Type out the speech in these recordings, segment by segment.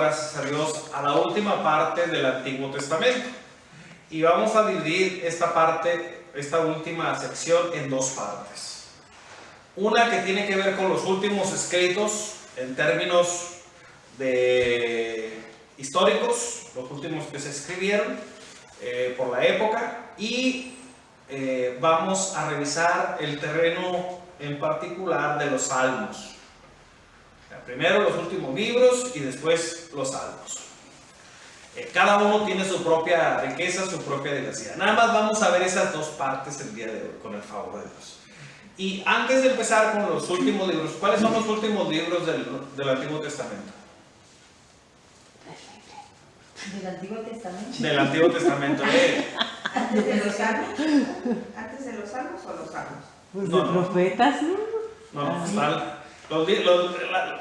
gracias a Dios, a la última parte del Antiguo Testamento. Y vamos a dividir esta parte, esta última sección, en dos partes. Una que tiene que ver con los últimos escritos en términos históricos, los últimos que se escribieron por la época, y vamos a revisar el terreno en particular de los salmos. Primero los últimos libros y después los salmos. Cada uno tiene su propia riqueza, su propia diversidad. Nada más vamos a ver esas dos partes el día de hoy, con el favor de Dios. Y antes de empezar con los últimos libros, ¿cuáles son los últimos libros del Antiguo Testamento? ¿Del Antiguo Testamento? Del Antiguo Testamento. ¿Antes de los salmos? ¿Antes de los salmos o los salmos? Pues de profetas, ¿no? No, están.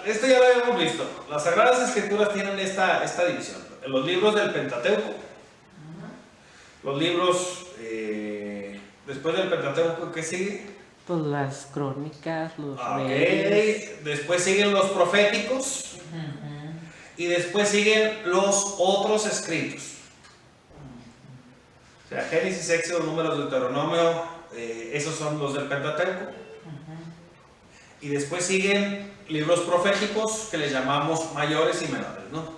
Esto ya lo habíamos visto. Las Sagradas Escrituras tienen esta división. Los libros del Pentateuco. Los libros después del Pentateuco, ¿qué sigue? Pues las crónicas, los reyes. Después siguen los proféticos. Y después siguen los otros escritos. O sea, Génesis, Éxodo, Números, Deuteronomio, esos son los del Pentateuco. Y después siguen libros proféticos que les llamamos mayores y menores, ¿no?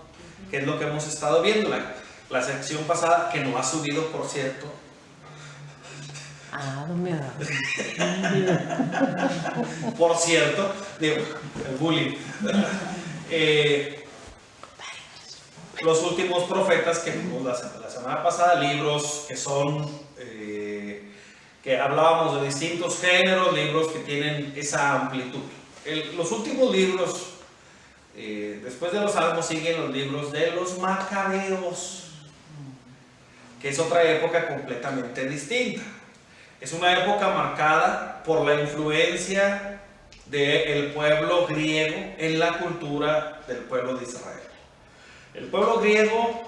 Que es lo que hemos estado viendo la sección pasada, que no ha subido, por cierto. No me da. Por cierto, digo, el bullying. Los últimos profetas que vimos la semana pasada, libros que son que hablábamos de distintos géneros, libros que tienen esa amplitud. Los últimos libros, después de los Salmos, siguen los libros de los Macabeos, que es otra época completamente distinta. Es una época marcada por la influencia del pueblo griego en la cultura del pueblo de Israel. El pueblo griego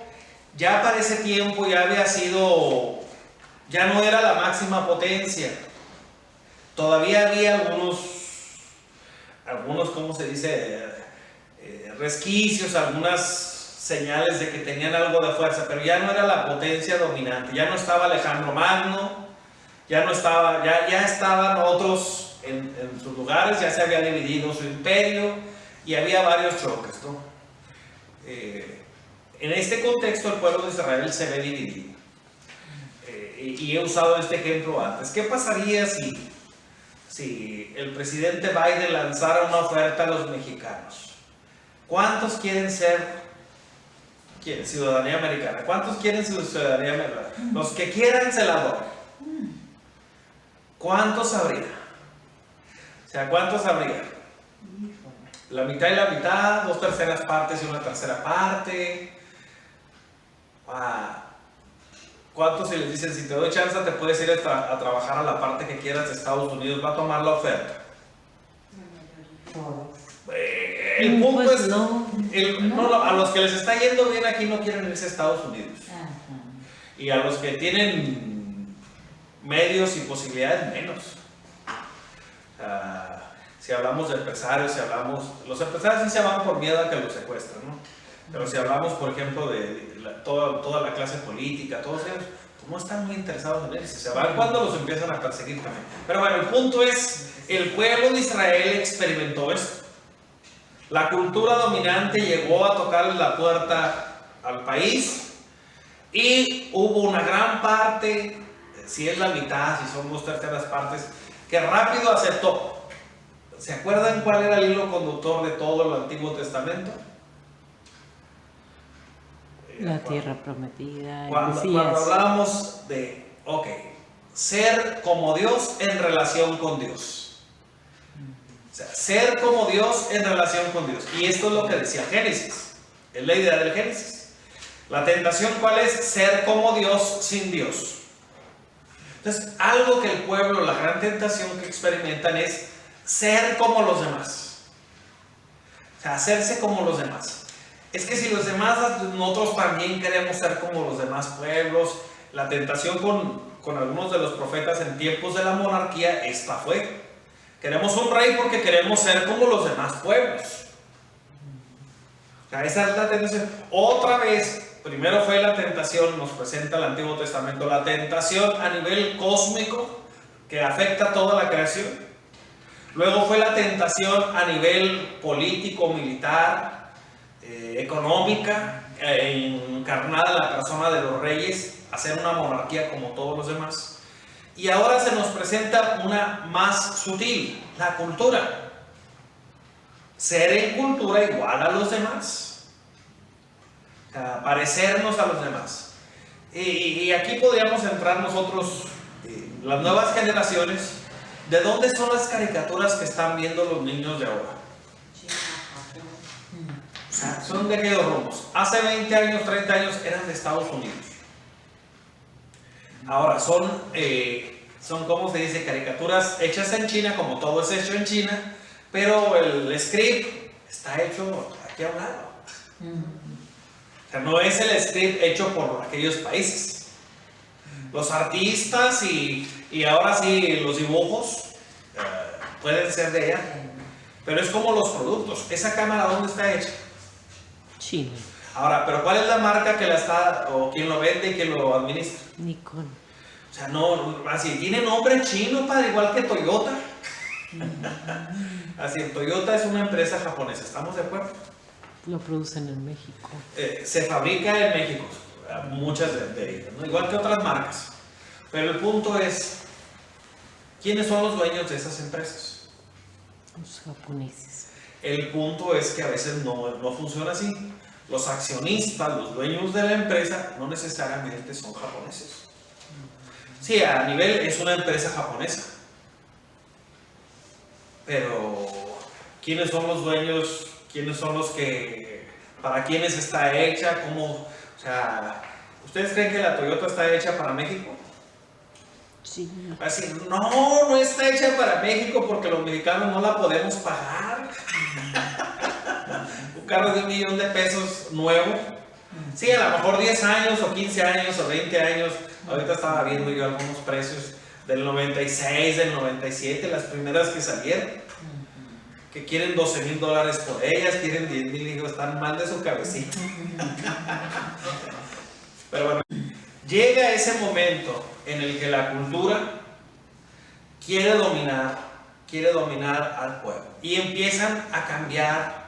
ya para ese tiempo ya no era la máxima potencia. Todavía había algunos ¿cómo se dice? Resquicios, algunas señales de que tenían algo de fuerza, pero ya no era la potencia dominante. Ya no estaba Alejandro Magno, ya estaban otros en sus lugares, ya se había dividido su imperio y había varios choques, ¿no? En este contexto el pueblo de Israel se ve dividido. Y he usado este ejemplo antes. ¿Qué pasaría si el presidente Biden lanzara una oferta a los mexicanos? ¿Cuántos quieren ciudadanía americana? ¿Cuántos quieren ciudadanía americana? Los que quieran se la doy. ¿Cuántos habría? O sea, ¿cuántos habría? La mitad y la mitad, 2/3 partes y 1/3 parte. ¿Cuántos si les dicen, si te doy chance te puedes ir a trabajar a la parte que quieras de Estados Unidos, va a tomar la oferta? El punto pues es, a los que les está yendo bien aquí no quieren irse a Estados Unidos. Y a los que tienen medios y posibilidades, menos. Si hablamos de empresarios, los empresarios sí se van por miedo a que los secuestren, ¿no? Pero si hablamos, por ejemplo, de toda la clase política, todos ellos pues no están muy interesados en él. Si se van, cuando los empiezan a perseguir también. Pero bueno, el punto es, el pueblo de Israel experimentó esto. La cultura dominante llegó a tocarle la puerta al país y hubo una gran parte, si es la mitad, si son 2/3 partes, que rápido aceptó. ¿Se acuerdan cuál era el hilo conductor de todo el Antiguo Testamento? La tierra prometida. Cuando hablamos de, ser como Dios en relación con Dios. O sea, ser como Dios en relación con Dios. Y esto es lo que decía Génesis. Es la idea del Génesis. La tentación, ¿cuál es? Ser como Dios sin Dios. Entonces, algo que el pueblo, la gran tentación que experimentan es ser como los demás. O sea, hacerse como los demás. Es que si los demás, nosotros también queremos ser como los demás pueblos. La tentación con algunos de los profetas en tiempos de la monarquía, esta fue. Queremos un rey porque queremos ser como los demás pueblos. sea, esa es la tentación. Otra vez, primero fue la tentación, nos presenta el Antiguo Testamento, la tentación a nivel cósmico que afecta a toda la creación. Luego fue la tentación a nivel político, militar, económica, encarnada en la persona de los reyes, hacer una monarquía como todos los demás. Y ahora se nos presenta una más sutil, la cultura. Ser en cultura igual a los demás. O sea, parecernos a los demás. Y aquí podríamos entrar nosotros, las nuevas generaciones, ¿de dónde son las caricaturas que están viendo los niños de ahora? O sea, son de aquellos rumbos. Hace 20 años, 30 años eran de Estados Unidos. Ahora son, ¿cómo se dice? Caricaturas hechas en China, como todo es hecho en China, pero el script está hecho aquí a un lado. O sea, no es el script hecho por aquellos países. Los artistas y ahora sí los dibujos pueden ser de allá, pero es como los productos. ¿Esa cámara dónde está hecha? China. Ahora, pero ¿cuál es la marca que la está, o quién lo vende y quién lo administra? Nikon. O sea, no, así, tiene nombre chino, padre, igual que Toyota. Así, Toyota es una empresa japonesa, ¿estamos de acuerdo? Lo producen en México. Se fabrica en México, muchas de ellas, ¿no? Igual que otras marcas. Pero el punto es, ¿quiénes son los dueños de esas empresas? Los japoneses. El punto es que a veces no funciona así. Los accionistas, los dueños de la empresa, no necesariamente son japoneses. Sí, a nivel es una empresa japonesa. Pero, ¿quiénes son los dueños? ¿Quiénes son los que, para quiénes está hecha? ¿Cómo? O sea, ¿ustedes creen que la Toyota está hecha para México? Sí. Así, no está hecha para México porque los mexicanos no la podemos pagar. Un carro de $1,000,000 nuevo. Sí, a lo mejor 10 años o 15 años o 20 años. Ahorita estaba viendo yo algunos precios del 96, del 97, las primeras que salieron. Que quieren $12,000 por ellas, quieren 10,000, digo, están mal de su cabecita. Pero bueno, llega ese momento en el que la cultura quiere dominar al pueblo y empiezan a cambiar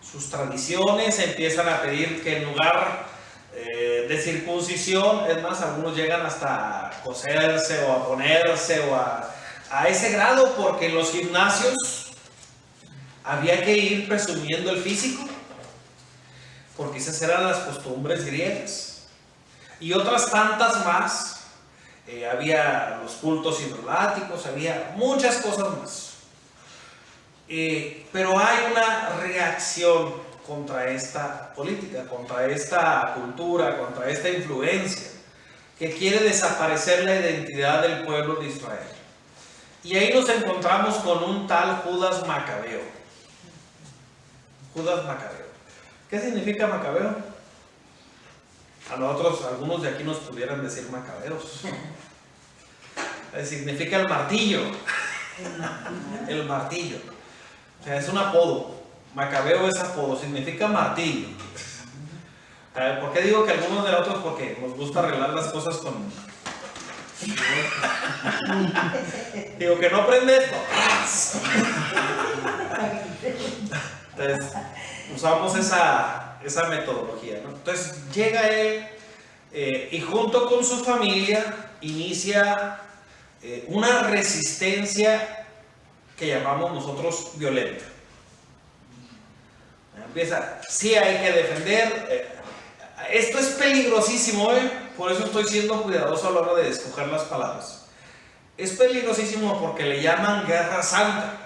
sus tradiciones, empiezan a pedir que en lugar de circuncisión, es más, algunos llegan hasta a coserse o a ponerse o a ese grado, porque en los gimnasios había que ir presumiendo el físico, porque esas eran las costumbres griegas. Y otras tantas más, había los cultos hidroláticos, había muchas cosas más. Pero hay una reacción contra esta política, contra esta cultura, contra esta influencia, que quiere desaparecer la identidad del pueblo de Israel. Y ahí nos encontramos con un tal Judas Macabeo. Judas Macabeo. ¿Qué significa Macabeo? A nosotros, algunos de aquí nos pudieran decir macabeos. Significa el martillo. El martillo. O sea, es un apodo. Macabeo es apodo, significa martillo. ¿Por qué digo que algunos de otros? Porque nos gusta arreglar las cosas con... Digo que no prende esto. Entonces, usamos esa metodología, ¿no? Entonces, llega él y junto con su familia inicia una resistencia que llamamos nosotros violenta. Empieza, sí hay que defender. Esto es peligrosísimo, por eso estoy siendo cuidadoso a la hora de escoger las palabras. Es peligrosísimo porque le llaman guerra santa.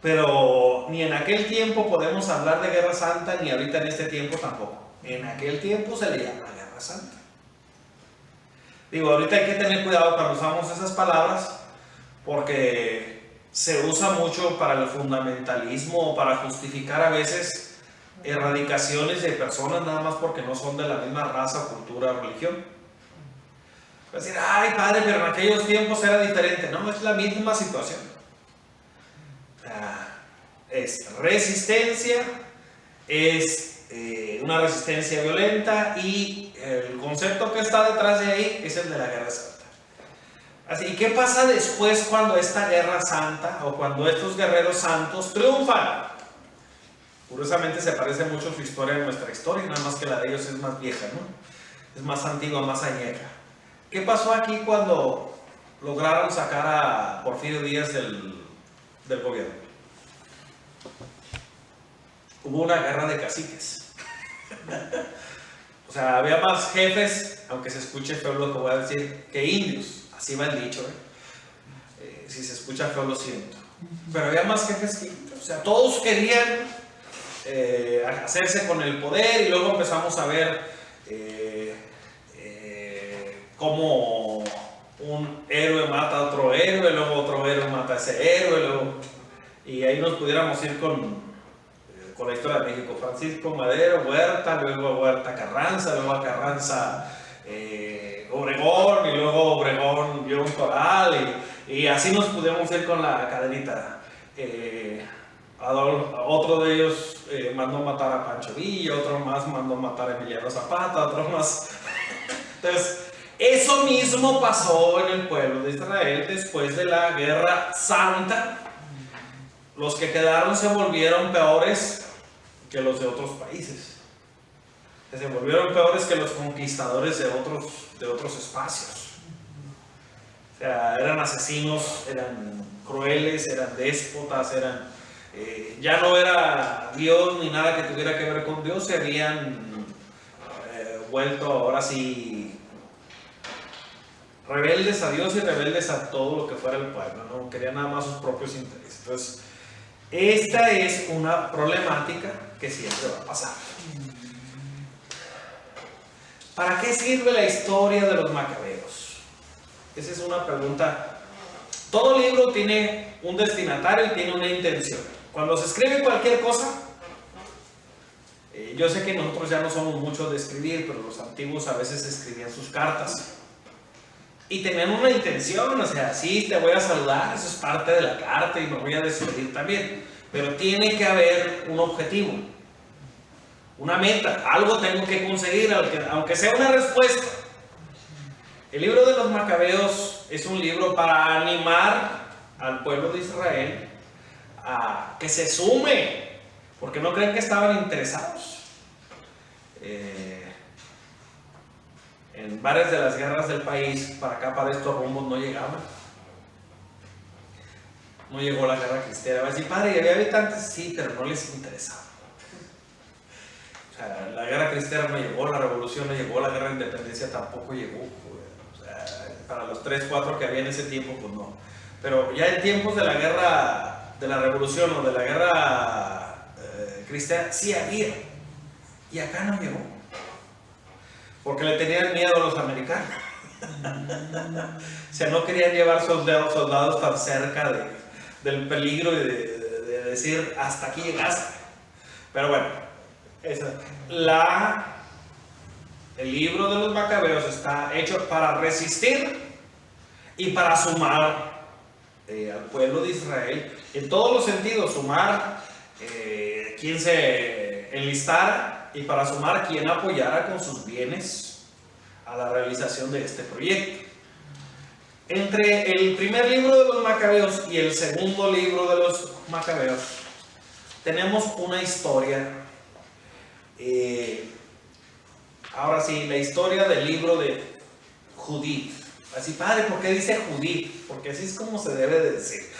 Pero ni en aquel tiempo podemos hablar de guerra santa, ni ahorita en este tiempo tampoco. En aquel tiempo se le llama guerra santa. Digo, ahorita hay que tener cuidado cuando usamos esas palabras, porque se usa mucho para el fundamentalismo o para justificar a veces erradicaciones de personas nada más porque no son de la misma raza, cultura o religión. Es decir, ay padre, pero en aquellos tiempos era diferente. No, es la misma situación. es resistencia, es una resistencia violenta, y el concepto que está detrás de ahí es el de la guerra santa. Así, ¿qué pasa después cuando esta guerra santa o cuando estos guerreros santos triunfan? Curiosamente se parece mucho su historia a nuestra historia, nada más que la de ellos es más vieja, ¿no? Es más antigua, más añeja. ¿Qué pasó aquí cuando lograron sacar a Porfirio Díaz del gobierno? Hubo una guerra de caciques. O sea, había más jefes, aunque se escuche feo lo que voy a decir, que indios. Así va el dicho, si se escucha feo lo siento. Pero había más jefes que indios. O sea, todos querían hacerse con el poder, y luego empezamos a ver cómo un héroe mata a otro héroe, luego otro héroe mata a ese héroe, y ahí nos pudiéramos ir con la historia de México. Francisco Madero, Huerta, luego Huerta Carranza, luego a Carranza Obregón, y luego Obregón León Toral, y así nos pudimos ir con la cadenita. Otro de ellos mandó matar a Pancho Villa, otro más mandó matar a Emiliano Zapata, otro más. Entonces, eso mismo pasó en el pueblo de Israel después de la Guerra Santa. Los que quedaron se volvieron peores que los de otros países. Se volvieron peores que los conquistadores de otros espacios. O sea, eran asesinos, eran crueles, eran déspotas, ya no era Dios ni nada que tuviera que ver con Dios. Se habían vuelto ahora sí rebeldes a Dios y rebeldes a todo lo que fuera el pueblo, ¿no? Querían nada más sus propios intereses. Entonces, esta es una problemática que siempre va a pasar. ¿Para qué sirve la historia de los macabeos? Esa es una pregunta. Todo libro tiene un destinatario y tiene una intención. Cuando se escribe cualquier cosa, yo sé que nosotros ya no somos muchos de escribir, pero los antiguos a veces escribían sus cartas y tenían una intención. O sea, sí, te voy a saludar, eso es parte de la carta, y me voy a despedir también, pero tiene que haber un objetivo, una meta, algo tengo que conseguir, aunque sea una respuesta. El libro de los Macabeos es un libro para animar al pueblo de Israel a que se sume, porque no creen que estaban interesados. En varias de las guerras del país, para acá, para estos rumbos, no llegaban. No llegó la guerra cristiana. Va a decir, padre, ¿y había habitantes? Sí, pero no les interesaba. O sea, la guerra cristiana no llegó, la revolución no llegó, la guerra de independencia tampoco llegó. O sea, para los 3, 4 que había en ese tiempo, pues no. Pero ya en tiempos de la guerra, de la revolución o de la guerra cristiana, sí había. Y acá no llegó. Porque le tenían miedo a los americanos. O sea, no querían llevar soldados tan cerca del peligro y de decir, hasta aquí llegaste. Pero bueno, el libro de los Macabeos está hecho para resistir y para sumar al pueblo de Israel en todos los sentidos. Sumar quien se enlistara, y para sumar quien apoyara con sus bienes a la realización de este proyecto. Entre el primer libro de los Macabeos y el segundo libro de los Macabeos tenemos una historia. Ahora sí, la historia del libro de Judith. Así, padre, ¿por qué dice Judith? Porque así es como se debe de decir.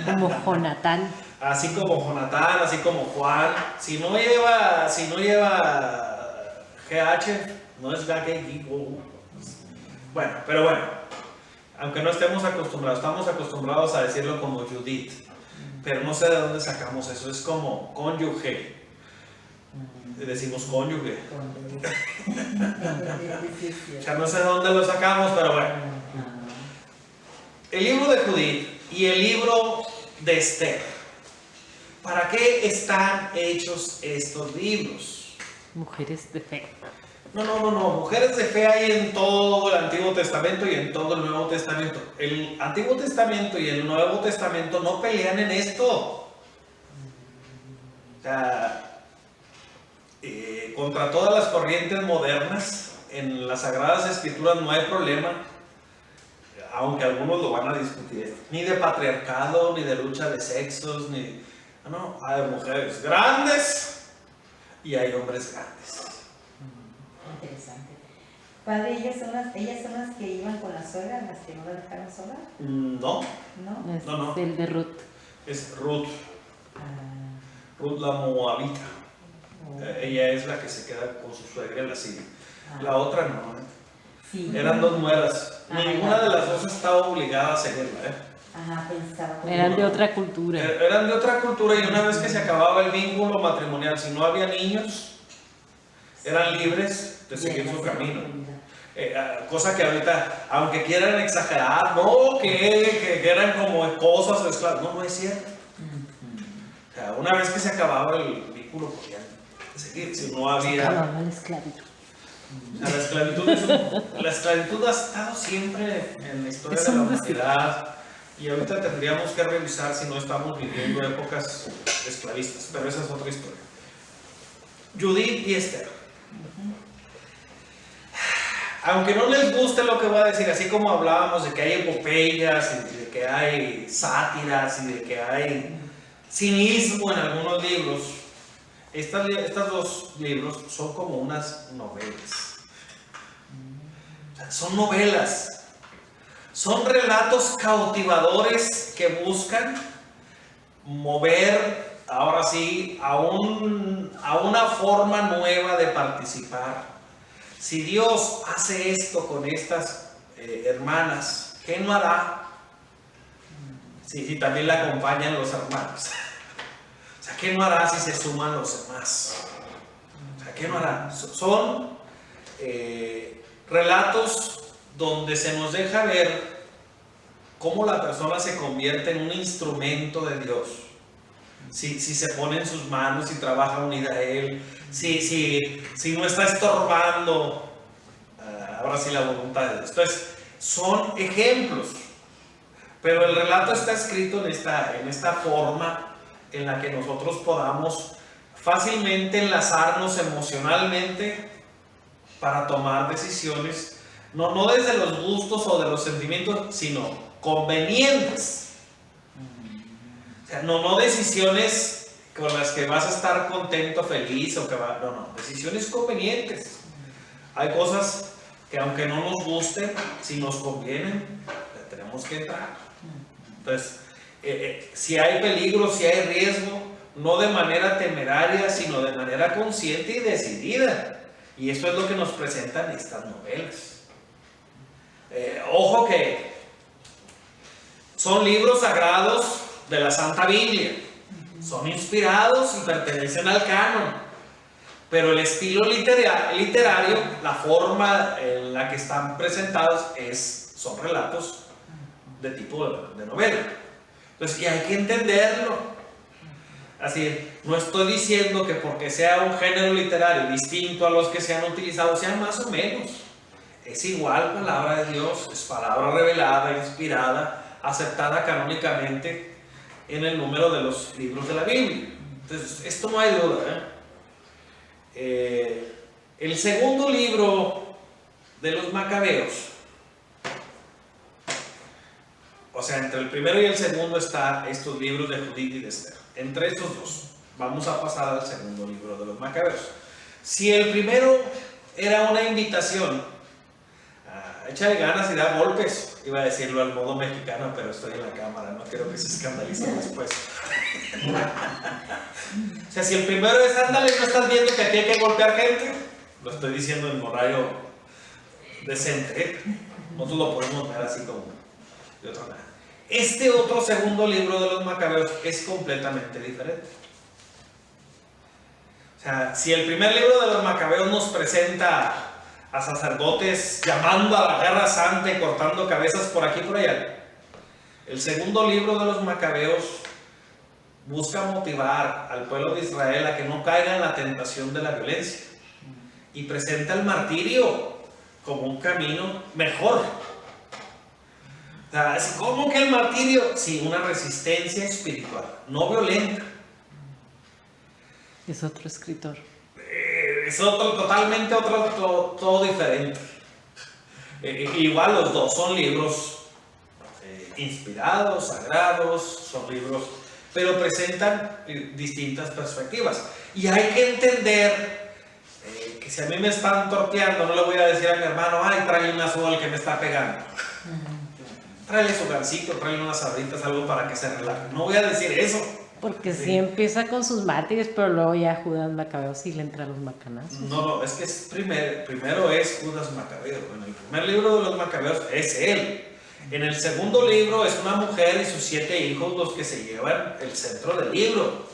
Como Jonatán. Así como Jonatán, así como Juan. Si no lleva GH, no es GH. Bueno, pero bueno, aunque no estemos acostumbrados, estamos acostumbrados a decirlo como Judith, pero no sé de dónde sacamos eso. Es como cónyuge. Decimos cónyuge. O sea, no sé de dónde lo sacamos, pero bueno. El libro de Judith y el libro de Esther. ¿Para qué están hechos estos libros? Mujeres de fe. No. Mujeres de fe hay en todo el Antiguo Testamento y en todo el Nuevo Testamento. El Antiguo Testamento y el Nuevo Testamento no pelean en esto. Contra todas las corrientes modernas, en las Sagradas Escrituras no hay problema, aunque algunos lo van a discutir, ni de patriarcado, ni de lucha de sexos, no, hay mujeres grandes y hay hombres grandes. Interesante. Padre, ¿ellas son las que iban con la suegra, las que no la dejaron sola? No, ¿No? Es No. el de Ruth. es Ruth, Ah, Ruth la Moabita. oh. Ella es la que se queda con su suegra en la Siria. Ah, La otra no, sí. eran dos nueras. Ah, Ninguna ya. de las dos estaba obligada a seguirla. Ajá, pensaba. como- Eran de otra cultura. Eran de otra cultura y una vez que se acababa el vínculo matrimonial, si no había niños, eran libres de seguir su camino. Cosa que ahorita, aunque quieran exagerar, no, que eran como esposas o esclavos, no es cierto. O sea, una vez que se acababa el vínculo, podían seguir, si no había... Acababa la esclavitud. O sea, la esclavitud ha estado siempre en la historia Es de la un decir. humanidad y ahorita tendríamos que revisar si no estamos viviendo épocas esclavistas, pero esa es otra historia. Judith y Esther. Aunque no les guste lo que voy a decir, así como hablábamos de que hay epopeyas, y de que hay sátiras y de que hay cinismo en algunos libros, estos dos libros son como unas novelas. O sea, son novelas. Son relatos cautivadores que buscan mover, ahora sí, a una forma nueva de participar. Si Dios hace esto con estas hermanas, ¿qué no hará? Si también la acompañan los hermanos. O sea, ¿qué no hará si se suman los demás? O sea, ¿qué no hará? Son relatos donde se nos deja ver cómo la persona se convierte en un instrumento de Dios. Si se pone en sus manos y trabaja unida a Él, si no está estorbando, ahora sí la voluntad de Dios. Entonces, son ejemplos, pero el relato está escrito en esta forma en la que nosotros podamos fácilmente enlazarnos emocionalmente para tomar decisiones, no desde los gustos o de los sentimientos, sino convenientes. O sea, no decisiones con las que vas a estar contento, feliz o que va, no, decisiones convenientes. Hay cosas que aunque no nos gusten, si nos convienen, le tenemos que entrar. Entonces, si hay peligro, si hay riesgo, no de manera temeraria, sino de manera consciente y decidida. Y eso es lo que nos presentan estas novelas. Ojo que son libros sagrados de la Santa Biblia, son inspirados y pertenecen al canon, pero el estilo literario, la forma en la que están presentados son relatos de tipo de novela. Entonces, y hay que entenderlo. Así, no estoy diciendo que porque sea un género literario distinto a los que se han utilizado, sean más o menos. Es igual palabra de Dios, es palabra revelada, inspirada, aceptada canónicamente en el número de los libros de la Biblia. Entonces, esto no hay duda. El segundo libro de los Macabeos, o sea, entre el primero y el segundo están estos libros de Judith y de Esther. Entre estos dos, vamos a pasar al segundo libro de los Macabeos. Si el primero era una invitación, échale ganas y da golpes, iba a decirlo al modo mexicano, pero estoy en la cámara, no quiero que se escandalicen después. O sea, si el primero es ándale, no estás viendo que aquí hay que golpear gente, lo estoy diciendo en horario decente, nosotros lo podemos ver así como de otra manera. Este otro segundo libro de los Macabeos es completamente diferente. O sea, si el primer libro de los Macabeos nos presenta a sacerdotes llamando a la guerra santa y cortando cabezas por aquí y por allá, el segundo libro de los Macabeos busca motivar al pueblo de Israel a que no caiga en la tentación de la violencia y presenta el martirio como un camino mejor. O sea, ¿cómo que el martirio? Sí, una resistencia espiritual, no violenta. Es otro escritor. Es otro, totalmente otro, todo diferente. Igual los dos son libros inspirados, sagrados, son libros, pero presentan distintas perspectivas. Y hay que entender que si a mí me están torpeando, no le voy a decir a mi hermano, ay, tráele un azul que me está pegando. Tráele su gansito, tráele unas sabritas, algo para que se relaje. No voy a decir eso. Porque sí empieza con sus mártires, pero luego ya Judas Macabeo sí le entra a los macanazos. No, es que primero es Judas Macabeo. En el primer libro de los Macabeos es él. En el segundo libro es una mujer y sus 7 hijos los que se llevan el centro del libro.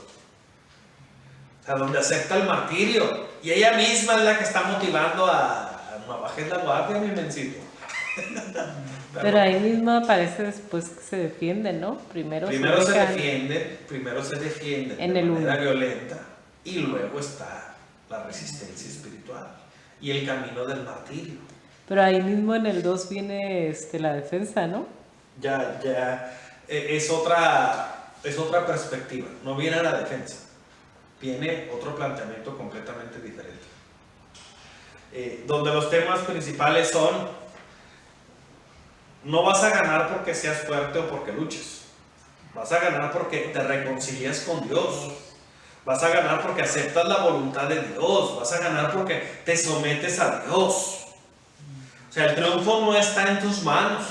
O sea, donde acepta el martirio. Y ella misma es la que está motivando a no bajes la guardia, mi mencito. Pero ahí mismo aparece después que se defiende, ¿no? Primero se defiende en de el manera uno. violenta y luego está la resistencia espiritual y el camino del martirio. Pero ahí mismo en el 2 viene la defensa, ¿no? Es otra perspectiva, no viene la defensa, viene otro planteamiento completamente diferente. Donde los temas principales son: no vas a ganar porque seas fuerte o porque luches. Vas a ganar porque te reconcilias con Dios. Vas a ganar porque aceptas la voluntad de Dios. Vas a ganar porque te sometes a Dios. O sea, el triunfo no está en tus manos.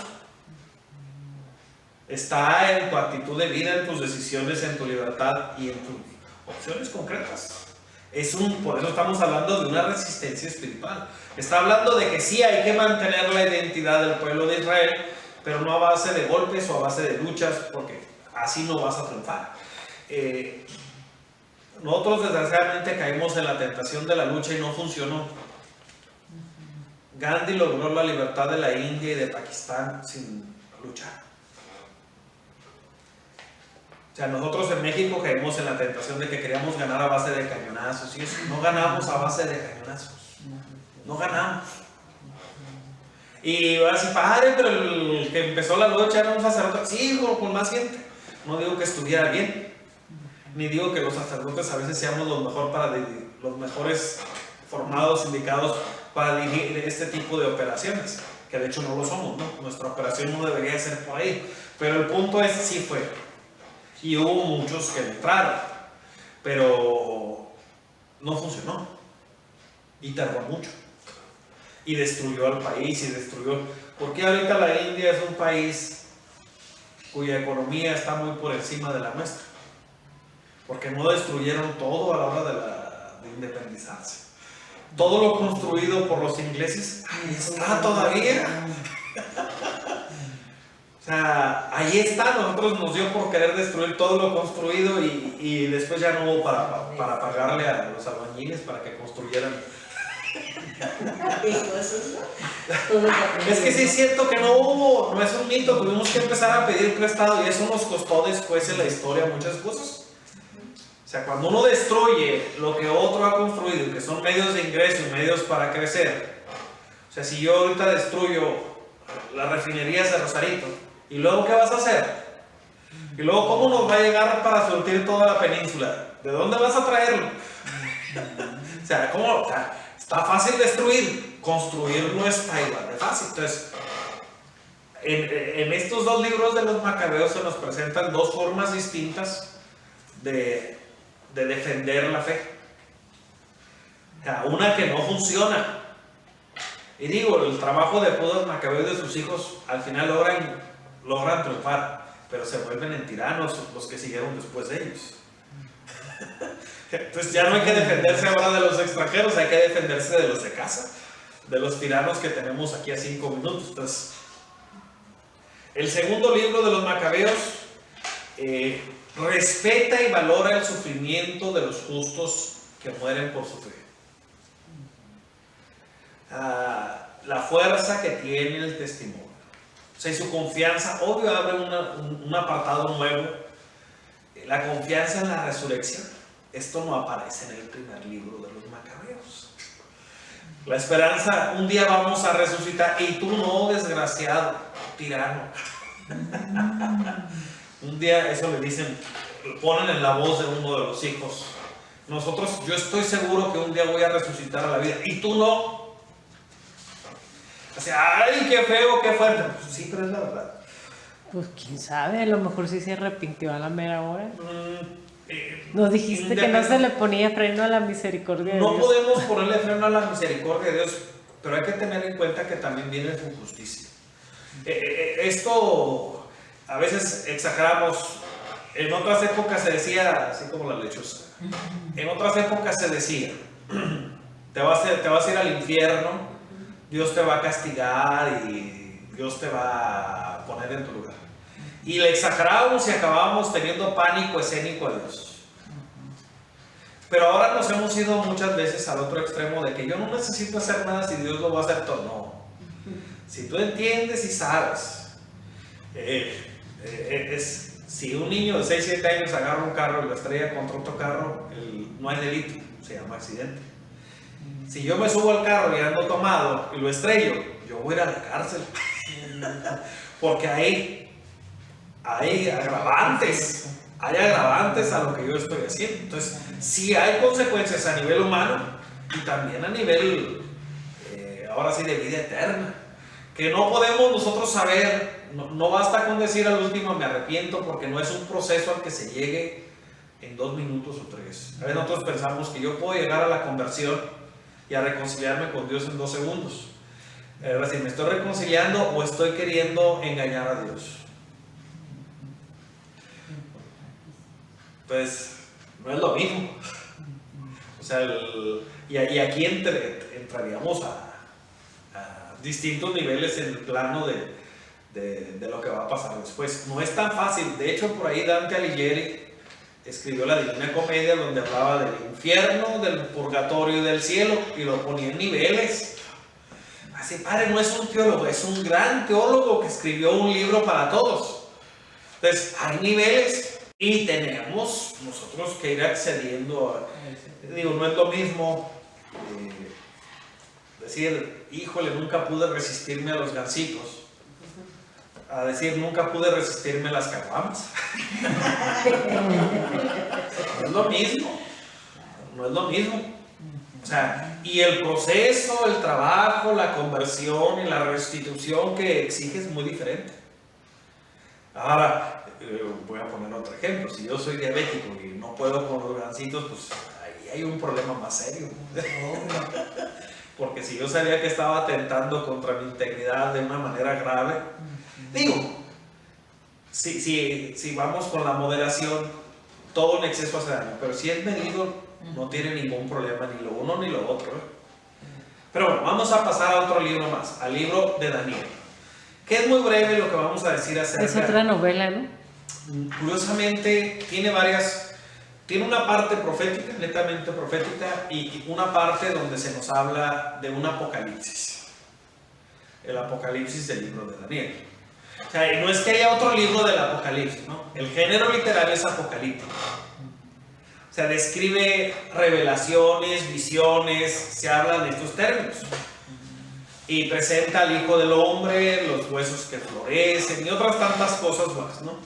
Está en tu actitud de vida, en tus decisiones, en tu libertad y en tus opciones concretas. Por eso estamos hablando de una resistencia espiritual. Está hablando de que sí hay que mantener la identidad del pueblo de Israel, pero no a base de golpes o a base de luchas, porque así no vas a triunfar. Nosotros desgraciadamente caímos en la tentación de la lucha y no funcionó. Gandhi logró la libertad de la India y de Pakistán sin luchar. O sea, nosotros en México caímos en la tentación de que queríamos ganar a base de cañonazos y eso. No ganamos a base de cañonazos. No ganamos. Y así, padre, pero el que empezó la lucha era un sacerdote. Sí, con más gente. No digo que estuviera bien, ni digo que los sacerdotes a veces seamos los mejores formados, indicados para dirigir este tipo de operaciones, que de hecho no lo somos, ¿no? Nuestra operación no debería ser por ahí. Pero el punto es, sí fue. Y hubo muchos que entraron, pero no funcionó. Y tardó mucho. Y destruyó al país y destruyó. Porque ahorita la India es un país cuya economía está muy por encima de la nuestra. Porque no destruyeron todo a la hora de independizarse. Todo lo construido por los ingleses, ahí está todavía. O sea, ahí está. Nosotros nos dio por querer destruir todo lo construido y después ya no hubo para pagarle a los albañiles para que construyeran. Es que sí es cierto que no hubo, no es un mito, tuvimos que empezar a pedir prestado y eso nos costó después en la historia muchas cosas. O sea, cuando uno destruye lo que otro ha construido, que son medios de ingreso y medios para crecer. O sea, si yo ahorita destruyo las refinerías de Rosarito, ¿y luego qué vas a hacer? Y luego, ¿cómo nos va a llegar para surtir toda la península? ¿De dónde vas a traerlo? O sea, ¿cómo? O sea, está fácil destruir, construir no está igual de fácil. Entonces, en estos dos libros de los Macabeos se nos presentan dos formas distintas de defender la fe. O sea, una que no funciona. Y digo, el trabajo de Judas Macabeo y de sus hijos al final logran triunfar, pero se vuelven en tiranos los que siguieron después de ellos. Entonces ya no hay que defenderse ahora de los extranjeros, hay que defenderse de los de casa, de los tiranos que tenemos aquí a 5 minutos. Entonces, el segundo libro de los Macabeos respeta y valora el sufrimiento de los justos que mueren por su fe. La fuerza que tiene el testimonio. O sea, y su confianza, obvio, abre un apartado nuevo. La confianza en la resurrección. Esto no aparece en el primer libro de los Macabeos. La esperanza, un día vamos a resucitar y tú no, desgraciado, tirano. Un día, eso le dicen, lo ponen en la voz de uno de los hijos Nosotros, yo estoy seguro que un día voy a resucitar a la vida y tú no. O sea, ay, qué feo, qué fuerte. Pues sí, pero es la verdad. Pues quién sabe, a lo mejor sí se arrepintió a la mera hora. Nos dijiste que no se le ponía freno a la misericordia de No Dios. podemos ponerle freno a la misericordia de Dios, pero hay que tener en cuenta que también viene su justicia. Esto a veces exageramos. En otras épocas se decía, así como la lechosa, en otras épocas se decía, te vas a ir al infierno, Dios te va a castigar y Dios te va a poner en tu lugar. Y le exagerábamos y acabábamos teniendo pánico escénico a Dios. Pero ahora nos hemos ido muchas veces al otro extremo de que yo no necesito hacer nada si Dios lo va a hacer todo. No. Si tú entiendes y sabes, si un niño de 6, 7 años agarra un carro y lo estrella contra otro carro, no hay delito, se llama accidente. Si yo me subo al carro y ando tomado y lo estrello, yo voy a ir a la cárcel. Porque hay agravantes a lo que yo estoy haciendo. Entonces, sí hay consecuencias a nivel humano y también a nivel, ahora sí, de vida eterna. Que no podemos nosotros saber, no basta con decir al último me arrepiento, porque no es un proceso al que se llegue en 2 minutos o 3. A veces nosotros pensamos que yo puedo llegar a la conversión y a reconciliarme con Dios en 2 segundos. Si me estoy reconciliando o estoy queriendo engañar a Dios. Pues no es lo mismo. O sea, y aquí entraríamos a distintos niveles en el plano de lo que va a pasar después. No es tan fácil. De hecho, por ahí Dante Alighieri escribió la Divina Comedia, donde hablaba del infierno, del purgatorio y del cielo, y lo ponía en niveles. Así, padre, no es un teólogo, es un gran teólogo que escribió un libro para todos. Entonces, hay niveles y tenemos nosotros que ir accediendo a, digo, no es lo mismo decir, híjole, nunca pude resistirme a los gansitos, a decir, nunca pude resistirme a las caguamas. No es lo mismo, no es lo mismo. O sea, y el proceso, el trabajo, la conversión y la restitución que exige es muy diferente. Ahora, voy a poner otro ejemplo. Si yo soy diabético y no puedo con los gansitos, pues ahí hay un problema más serio. Porque si yo sabía que estaba atentando contra mi integridad de una manera grave, digo, si vamos con la moderación, todo en exceso hace daño, pero si es medido, no tiene ningún problema, ni lo uno ni lo otro. Pero bueno, vamos a pasar a otro libro más, al libro de Daniel, que es muy breve lo que vamos a decir acerca. Es otra novela, ¿no? Curiosamente, tiene una parte profética, netamente profética, y una parte donde se nos habla de un apocalipsis. El apocalipsis del libro de Daniel. O sea, no es que haya otro libro del apocalipsis, ¿no? El género literario es apocalíptico. O sea, describe revelaciones, visiones, se hablan de estos términos. Y presenta al Hijo del Hombre, los huesos que florecen y otras tantas cosas más, ¿no?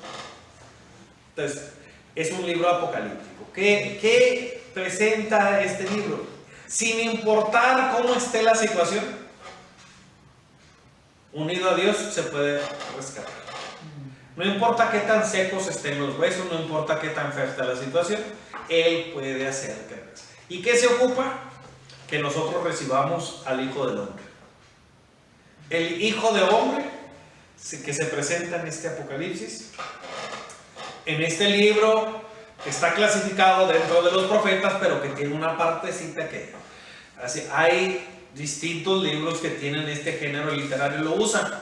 Entonces, es un libro apocalíptico. ¿Qué presenta este libro? Sin importar cómo esté la situación, unido a Dios se puede rescatar. No importa qué tan secos estén los huesos, no importa qué tan fea esté la situación, Él puede hacer que regrese. ¿Y qué se ocupa? Que nosotros recibamos al Hijo del Hombre. El Hijo del Hombre que se presenta en este Apocalipsis, en este libro que está clasificado dentro de los profetas, pero que tiene una partecita que así, hay distintos libros que tienen este género literario y lo usan.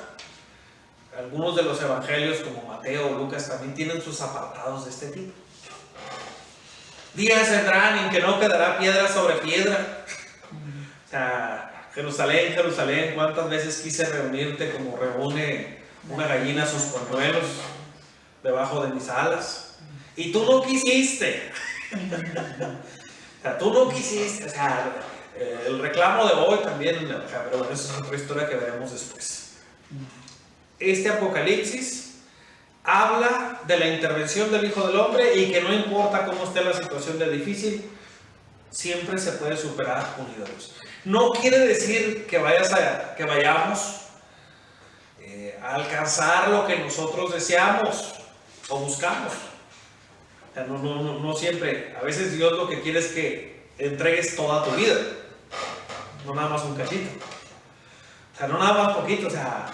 Algunos de los evangelios como Mateo o Lucas también tienen sus apartados de este tipo. Días vendrán en que no quedará piedra sobre piedra. O sea, Jerusalén, Jerusalén, ¿cuántas veces quise reunirte como reúne una gallina sus polluelos debajo de mis alas? Y tú no quisiste. O sea, tú no quisiste. O sea, el reclamo de hoy también, o sea, pero bueno, esa es otra historia que veremos después. Este Apocalipsis habla de la intervención del Hijo del Hombre y que no importa cómo esté la situación de difícil, siempre se puede superar unidos. No quiere decir que vayamos a alcanzar lo que nosotros deseamos o buscamos. O sea, no siempre. A veces Dios lo que quiere es que entregues toda tu vida, no nada más un cachito. O sea, no nada más poquito, o sea,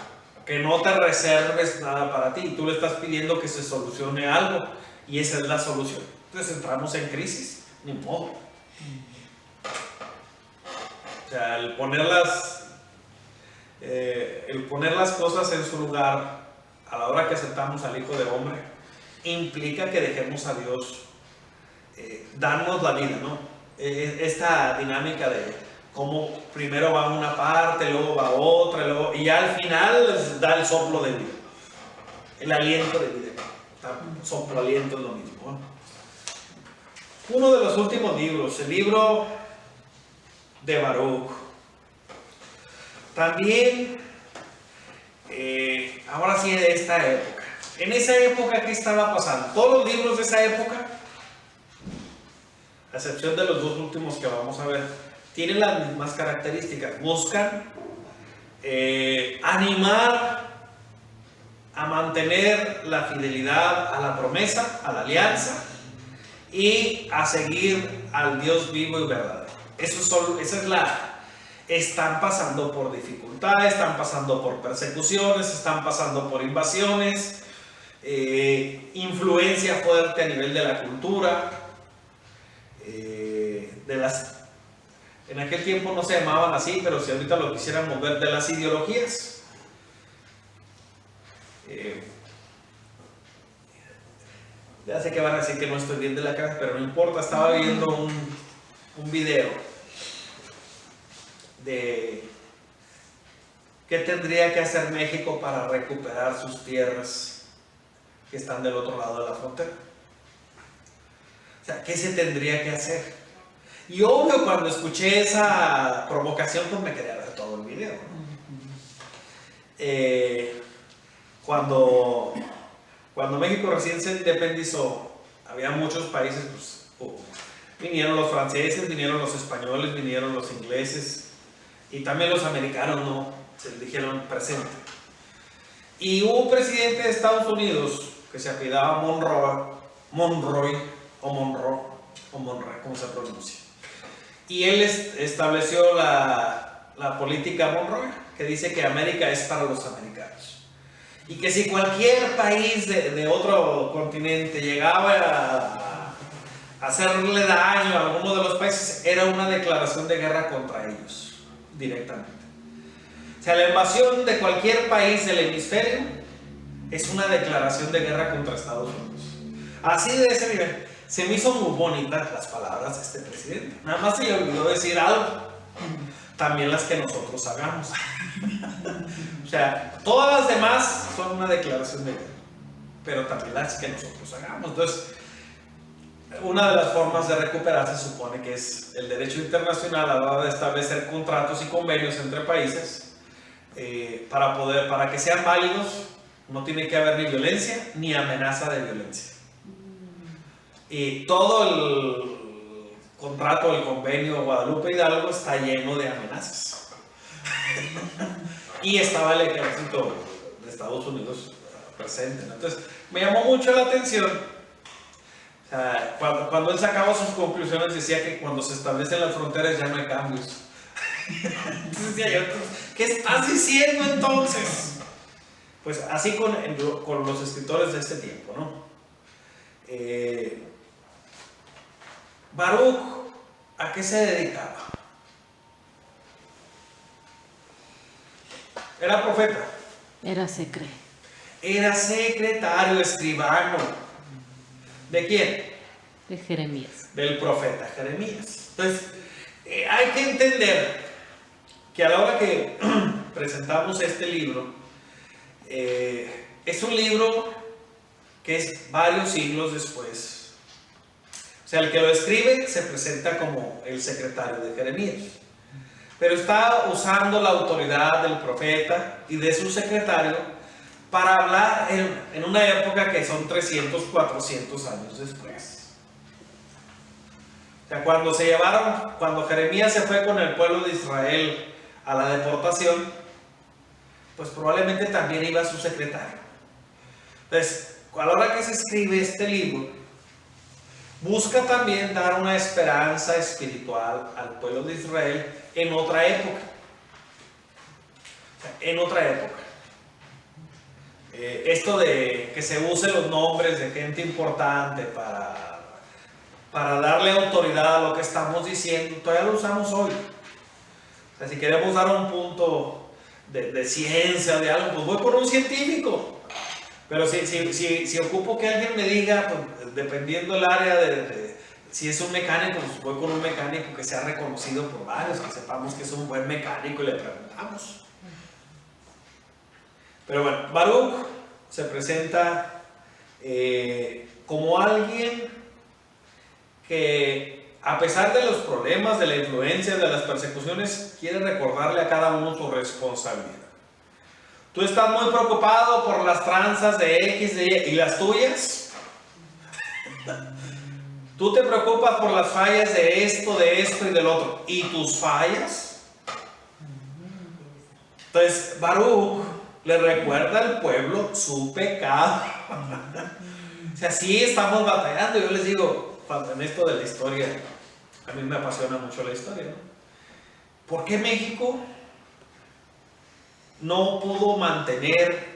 que no te reserves nada para ti. Tú le estás pidiendo que se solucione algo y esa es la solución. Entonces entramos en crisis, ni modo. O sea, el poner las cosas en su lugar a la hora que aceptamos al Hijo de Hombre implica que dejemos a Dios darnos la vida, ¿no? Esta dinámica de cómo primero va una parte, luego va otra, y al final les da el soplo de vida, el aliento de vida. Soplo, aliento es lo mismo, ¿no? Uno de los últimos libros, el libro de Baruch. También, ahora sí, de esta época. En esa época, ¿qué estaba pasando? Todos los libros de esa época, a excepción de los dos últimos que vamos a ver, tienen las mismas características. Buscan animar a mantener la fidelidad a la promesa, a la alianza, y a seguir al Dios vivo y verdadero. Están pasando por dificultades, están pasando por persecuciones, están pasando por invasiones, influencia fuerte a nivel de la cultura, en aquel tiempo no se llamaban así, pero si ahorita lo quisiéramos ver, de las ideologías. Ya sé que van a decir que no estoy bien de la cabeza, pero no importa. Estaba viendo un video de qué tendría que hacer México para recuperar sus tierras que están del otro lado de la frontera. O sea, ¿qué se tendría que hacer? Y obvio, cuando escuché esa provocación, pues me quería ver todo el video, ¿no? Cuando México recién se independizó, había muchos países, pues, vinieron los franceses, vinieron los españoles, vinieron los ingleses y también los americanos, ¿no? Se les dijeron presente. Y hubo un presidente de Estados Unidos que se apellidaba Monroe, como se pronuncia. Y él estableció la política Monroe, que dice que América es para los americanos. Y que si cualquier país de otro continente llegaba a hacerle daño a alguno de los países, era una declaración de guerra contra ellos, directamente. O sea, la invasión de cualquier país del hemisferio es una declaración de guerra contra Estados Unidos. Así de ese nivel. Se me hizo muy bonitas las palabras de este presidente. Nada más se le olvidó decir algo. También las que nosotros hagamos. O sea, todas las demás son una declaración de guerra, pero también las que nosotros hagamos. Entonces, una de las formas de recuperar se supone que es el derecho internacional a la hora de establecer contratos y convenios entre países. Para que sean válidos, no tiene que haber ni violencia ni amenaza de violencia. Y todo el contrato, el convenio Guadalupe Hidalgo está lleno de amenazas. Y estaba el ejército de Estados Unidos presente, ¿no? Entonces me llamó mucho la atención. O sea, cuando él sacaba sus conclusiones, decía que cuando se establecen las fronteras ya no hay cambios. Entonces decía yo, ¿qué estás diciendo entonces? Pues así con los escritores de este tiempo, ¿no? Baruch, ¿a qué se dedicaba? Era profeta. Era secreto. Era secretario, escribano. ¿De quién? De Jeremías. Del profeta Jeremías. Entonces, hay que entender que a la hora que presentamos este libro, es un libro que es varios siglos después. O sea, el que lo escribe se presenta como el secretario de Jeremías, pero está usando la autoridad del profeta y de su secretario para hablar en una época que son 300, 400 años después. O sea, cuando Jeremías se fue con el pueblo de Israel a la deportación, pues probablemente también iba su secretario. Entonces, a la hora que se escribe este libro, busca también dar una esperanza espiritual al pueblo de Israel en otra época. O sea, en otra época. Esto de que se usen los nombres de gente importante para darle autoridad a lo que estamos diciendo, todavía lo usamos hoy. O sea, si queremos dar un punto de ciencia, de algo, pues voy por un científico. Pero si ocupo que alguien me diga, pues, dependiendo del área si es un mecánico, pues voy con un mecánico que sea reconocido por varios, que sepamos que es un buen mecánico y le preguntamos. Pero bueno, Baruch se presenta como alguien que, a pesar de los problemas, de la influencia, de las persecuciones, quiere recordarle a cada uno su responsabilidad. Tú estás muy preocupado por las tranzas de X, de Y, ¿y las tuyas? Tú te preocupas por las fallas de esto y del otro, ¿y tus fallas? Entonces, Baruch le recuerda al pueblo su pecado. O sea, sí estamos batallando. Yo les digo, en esto de la historia, a mí me apasiona mucho la historia, ¿no? ¿Por qué México no pudo mantener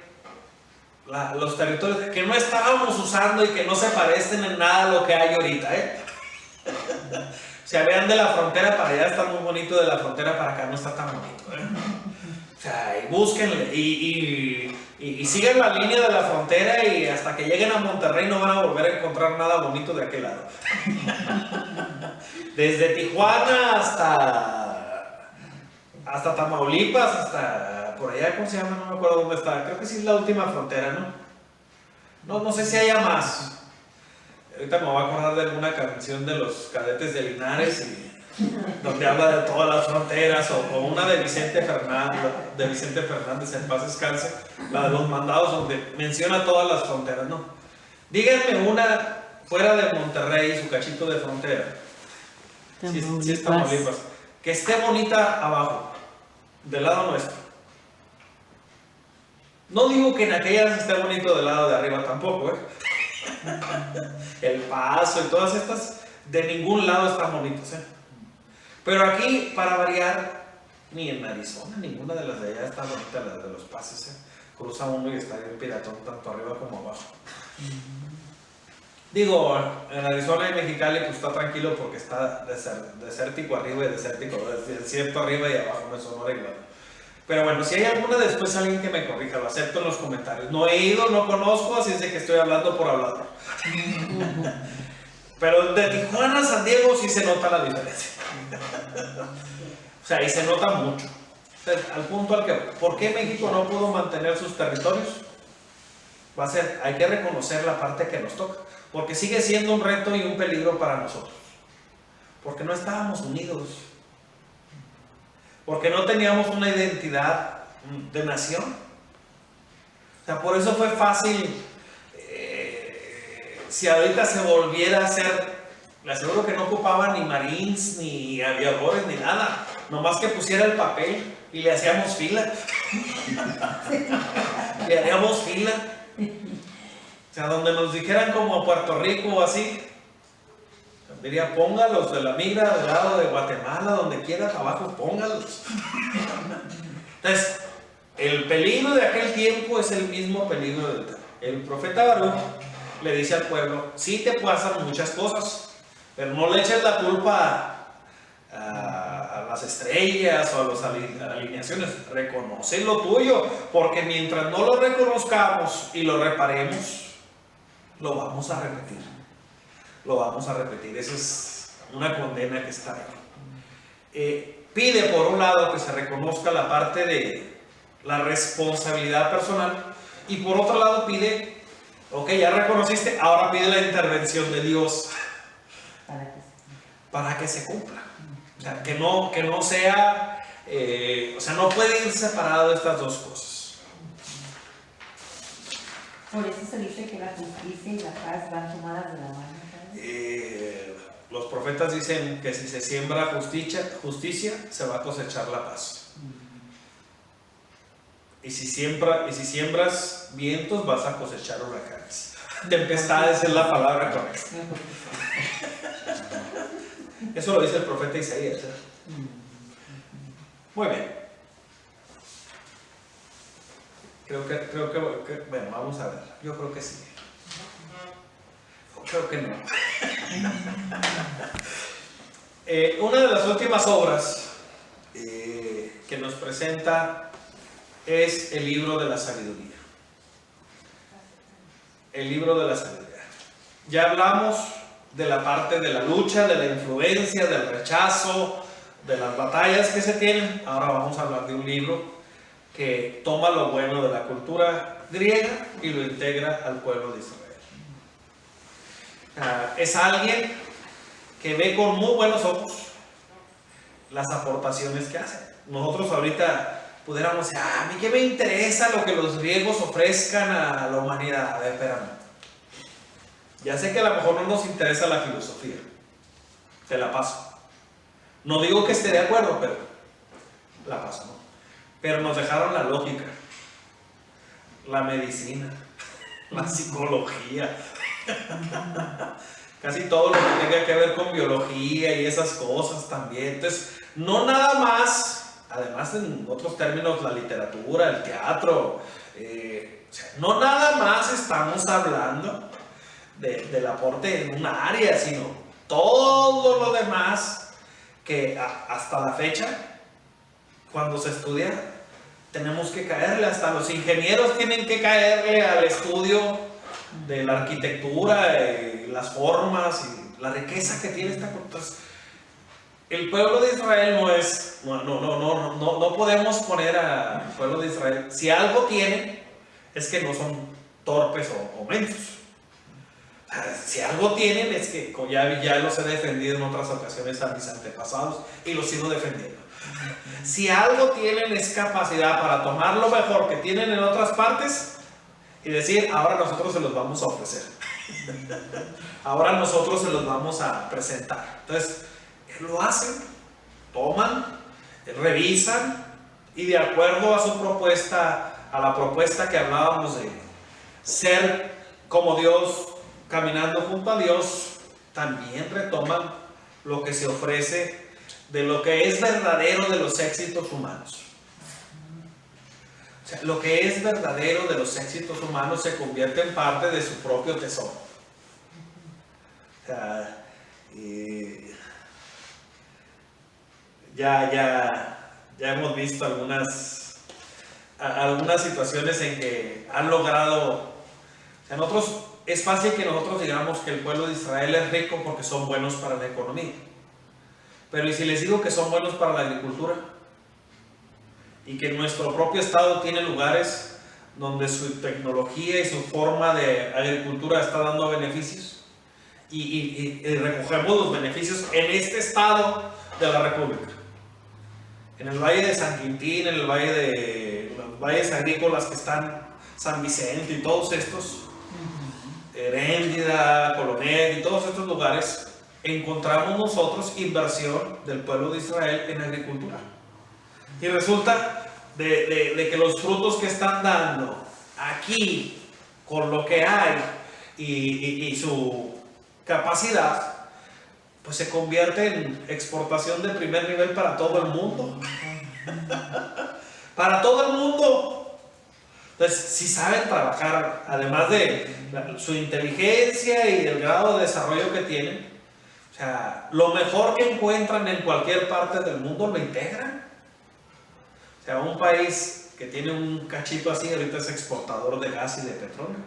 los territorios que no estábamos usando y que no se parecen en nada a lo que hay ahorita, O sea, vean, de la frontera para allá está muy bonito, de la frontera para acá no está tan bonito, O sea, y búsquenle y sigan la línea de la frontera y hasta que lleguen a Monterrey no van a volver a encontrar nada bonito de aquel lado. Desde Tijuana hasta Tamaulipas, hasta por allá, ¿cómo se llama? No me acuerdo dónde está. Creo que sí es la última frontera, ¿no? No sé si haya más. Ahorita me voy a acordar de alguna canción de los Cadetes de Linares donde habla de todas las fronteras, o una de Vicente Fernández, en paz descanse, la de los mandados, donde menciona todas las fronteras, ¿no? Díganme una fuera de Monterrey, su cachito de frontera. Sí, es Tamaulipas. Que esté bonita abajo, del lado nuestro. No digo que en aquellas esté bonito del lado de arriba tampoco, El Paso y todas estas, de ningún lado están bonitos, Pero aquí, para variar, ni en Arizona, ninguna de las de allá está bonita, las de los Pasos, Cruza uno y está bien piratón, tanto arriba como abajo. Digo, en Arizona y Mexicali pues está tranquilo porque está desértico arriba y desierto arriba y abajo, no es Sonora igual. Pero bueno, si hay alguna después alguien que me corrija, lo acepto en los comentarios. No he ido, no conozco, así es de que estoy hablando por hablar. Pero de Tijuana a San Diego sí se nota la diferencia. O sea, y se nota mucho. Entonces, al punto al que, ¿por qué México no pudo mantener sus territorios? Hay que reconocer la parte que nos toca. Porque sigue siendo un reto y un peligro para nosotros. Porque no estábamos unidos. Porque no teníamos una identidad de nación. O sea, por eso fue fácil. Si ahorita se volviera a hacer, le aseguro que no ocupaban ni marines, ni aviadores, ni nada. Nomás que pusiera el papel y le hacíamos fila. Le haríamos fila. O sea, donde nos dijeran como Puerto Rico o así, diría, póngalos de la migra del lado de Guatemala, donde quiera, abajo, póngalos. Entonces, el peligro de aquel tiempo es el mismo peligro del tiempo. El profeta Baruch le dice al pueblo, sí te pasan muchas cosas, pero no le eches la culpa a las estrellas o a las alineaciones. Reconoce lo tuyo, porque mientras no lo reconozcamos y lo reparemos, lo vamos a repetir. Lo vamos a repetir. Esa es una condena que está ahí. Pide por un lado que se reconozca la parte de la responsabilidad personal, y por otro lado pide, ok, ya reconociste, ahora pide la intervención de Dios para que se cumpla. O sea, que no sea, o sea, no puede ir separado estas dos cosas. Por eso se dice que la justicia y la paz van tomadas de la mano. los profetas dicen que si se siembra justicia, se va a cosechar la paz. Y si siembras vientos, vas a cosechar huracanes. Tempestades es la palabra correcta. Eso lo dice el profeta Isaías, ¿eh? Muy bien. Creo que, bueno, vamos a ver. Yo creo que sí. Creo que no. Una de las últimas obras que nos presenta es el libro de la sabiduría. El libro de la sabiduría. Ya hablamos de la parte de la lucha, de la influencia, del rechazo, de las batallas que se tienen. Ahora vamos a hablar de un libro que toma lo bueno de la cultura griega y lo integra al pueblo de Israel. Es alguien que ve con muy buenos ojos las aportaciones que hace. Nosotros ahorita pudiéramos decir, a mí qué me interesa lo que los griegos ofrezcan a la humanidad. A ver, espérame. Ya sé que a lo mejor no nos interesa la filosofía. Te la paso. No digo que esté de acuerdo, pero la paso, ¿no? Pero nos dejaron la lógica, la medicina, la psicología. Casi todo lo que tenga que ver con biología y esas cosas también. Entonces, no nada más, además en otros términos, la literatura, el teatro, no nada más estamos hablando del aporte en una área, sino todo lo demás que hasta la fecha, cuando se estudia, tenemos que caerle. Hasta los ingenieros tienen que caerle al estudio de la arquitectura, las formas y la riqueza que tiene esta cultura. Entonces, el pueblo de Israel no podemos poner al pueblo de Israel, si algo tienen, es que no son torpes o mensos. Si algo tienen es que ya los he defendido en otras ocasiones a mis antepasados y los sigo defendiendo. Si algo tienen es capacidad para tomar lo mejor que tienen en otras partes y decir, ahora nosotros se los vamos a ofrecer. Ahora nosotros se los vamos a presentar. Entonces, lo hacen, toman, revisan y de acuerdo a su propuesta, a la propuesta que hablábamos de ser como Dios, caminando junto a Dios, también retoman lo que se ofrece de lo que es verdadero de los éxitos humanos. O sea, lo que es verdadero de los éxitos humanos se convierte en parte de su propio tesoro. O sea, ya hemos visto algunas situaciones en que han logrado, o sea, nosotros, es fácil que nosotros digamos que el pueblo de Israel es rico porque son buenos para la economía. Pero ¿y si les digo que son buenos para la agricultura? Y que nuestro propio estado tiene lugares donde su tecnología y su forma de agricultura está dando beneficios. Y recogemos los beneficios en este estado de la República. En el Valle de San Quintín, en el Valle de los valles agrícolas que están San Vicente y todos estos, Heréndida, Colonel y todos estos lugares, encontramos nosotros inversión del pueblo de Israel en agricultura. Y resulta de que los frutos que están dando aquí, con lo que hay y su capacidad, pues se convierte en exportación de primer nivel para todo el mundo. Para todo el mundo. Entonces, si saben trabajar, además de su inteligencia y el grado de desarrollo que tienen, o sea, lo mejor que encuentran en cualquier parte del mundo lo integran. O sea, un país que tiene un cachito así, ahorita es exportador de gas y de petróleo.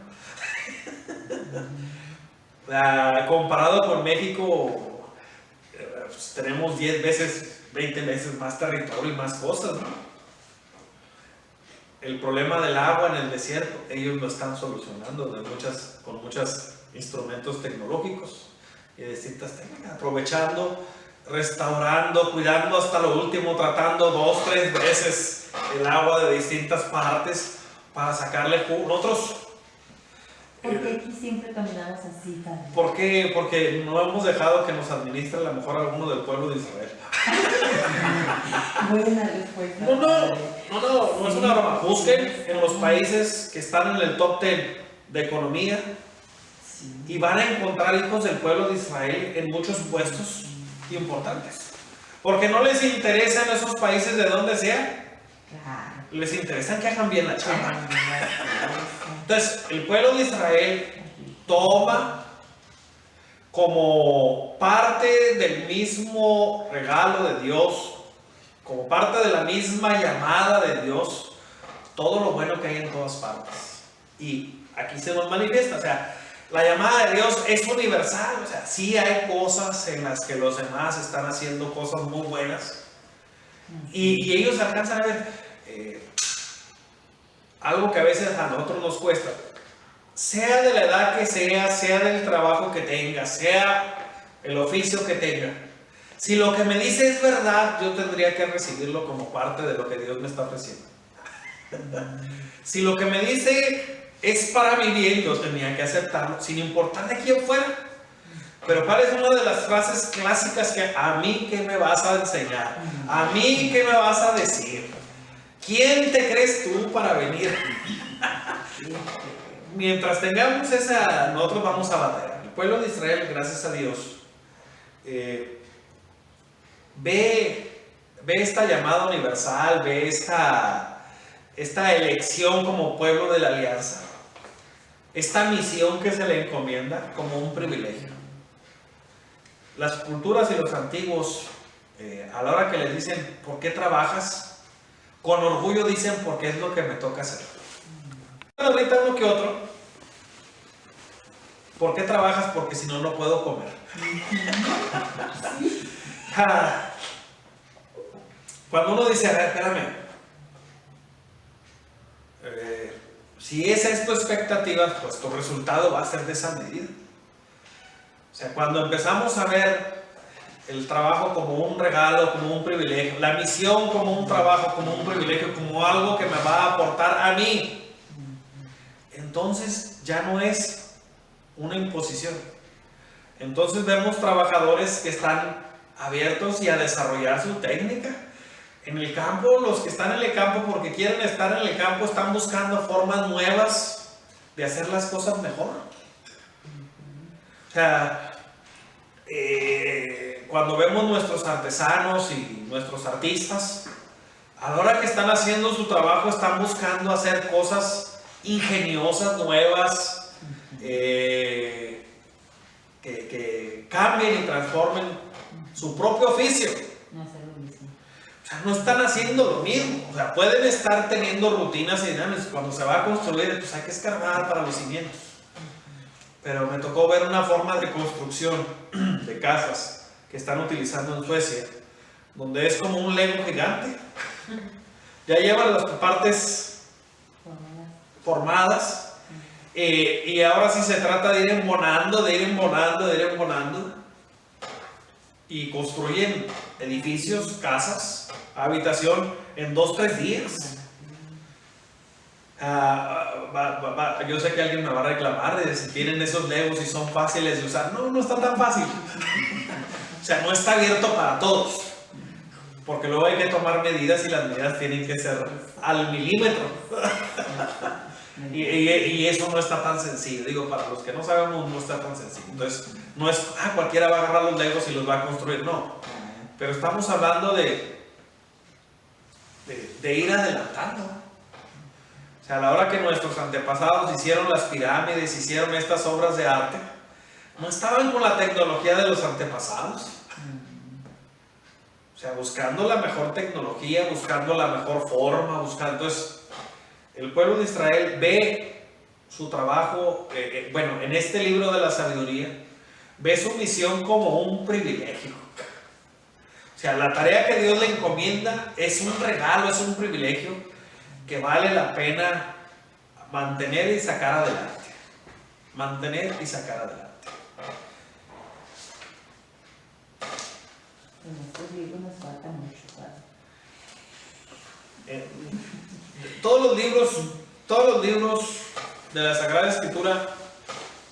Comparado con México, pues, tenemos 10 veces, 20 veces más territorio y más cosas, ¿no? El problema del agua en el desierto, ellos lo están solucionando con muchos instrumentos tecnológicos y distintas técnicas, aprovechando, restaurando, cuidando hasta lo último, tratando 2, 3 veces el agua de distintas partes para sacarle jugo. Nosotros Porque aquí siempre caminamos así, padre. ¿Por qué? Porque no hemos dejado que nos administre a lo mejor alguno del pueblo de Israel. Buena respuesta. No es una broma. Busquen en los países que están en el top 10 de economía y van a encontrar hijos del pueblo de Israel en muchos puestos importantes. Porque no les interesa en esos países de donde sea, Claro. les interesa que hagan bien la chamba. Entonces, el pueblo de Israel toma como parte del mismo regalo de Dios, como parte de la misma llamada de Dios, todo lo bueno que hay en todas partes. Y aquí se nos manifiesta, o sea, la llamada de Dios es universal, o sea, sí hay cosas en las que los demás están haciendo cosas muy buenas y ellos alcanzan a ver algo que a veces a nosotros nos cuesta, sea de la edad que sea del trabajo que tenga, sea el oficio que tenga. Si lo que me dice es verdad, yo tendría que recibirlo como parte de lo que Dios me está ofreciendo. Si lo que me dice es para mi bien, yo tenía que aceptarlo, sin importar de quién fuera. Pero ¿cuál es una de las frases clásicas que a mí qué me vas a enseñar? ¿A mí qué me vas a decir? ¿Quién te crees tú para venir? Mientras tengamos esa, nosotros vamos a batallar. El pueblo de Israel, gracias a Dios, ve esta llamada universal, ve esta elección como pueblo de la alianza, esta misión que se le encomienda como un privilegio. Las culturas y los antiguos, a la hora que les dicen ¿por qué trabajas?, con orgullo dicen porque es lo que me toca hacer. Ahorita uno que otro, ¿por qué trabajas? Porque si no, no puedo comer. Cuando uno dice, a ver, espérame, si esa es tu expectativa, pues tu resultado va a ser de esa medida. O sea, cuando empezamos a ver el trabajo como un regalo, como un privilegio, la misión como un trabajo, como un privilegio, como algo que me va a aportar a mí, entonces ya no es una imposición. Entonces vemos trabajadores que están abiertos y a desarrollar su técnica. En el campo, los que están en el campo porque quieren estar en el campo están buscando formas nuevas de hacer las cosas mejor. O sea, cuando vemos nuestros artesanos y nuestros artistas, a la hora que están haciendo su trabajo están buscando hacer cosas ingeniosas, nuevas, que cambien y transformen su propio oficio. No hacer lo mismo. O sea, no están haciendo lo mismo. O sea, pueden estar teniendo rutinas y dinámicas. Cuando se va a construir, pues hay que escarbar para los cimientos. Pero me tocó ver una forma de construcción de casas que están utilizando en Suecia, donde es como un Lego gigante. Ya llevan las partes formadas y ahora sí se trata de ir embonando, y construyen edificios, casas, habitación en 2-3 días. Yo sé que alguien me va a reclamar de si tienen esos Legos y son fáciles de usar. No está tan fácil. O sea, no está abierto para todos, porque luego hay que tomar medidas y las medidas tienen que ser al milímetro. Y eso no está tan sencillo. Digo, para los que no sabemos, no está tan sencillo. Entonces, no es, cualquiera va a agarrar los Legos y los va a construir. No. Pero estamos hablando de ir adelantando. O sea, a la hora que nuestros antepasados hicieron las pirámides, hicieron estas obras de arte, no estaban con la tecnología de los antepasados. O sea, buscando la mejor tecnología, buscando la mejor forma, Entonces, el pueblo de Israel ve su trabajo, bueno, en este libro de la sabiduría, ve su misión como un privilegio. O sea, la tarea que Dios le encomienda es un regalo, es un privilegio que vale la pena mantener y sacar adelante. Mantener y sacar adelante. En estos libros nos falta mucho, padre. Todos los libros de la Sagrada Escritura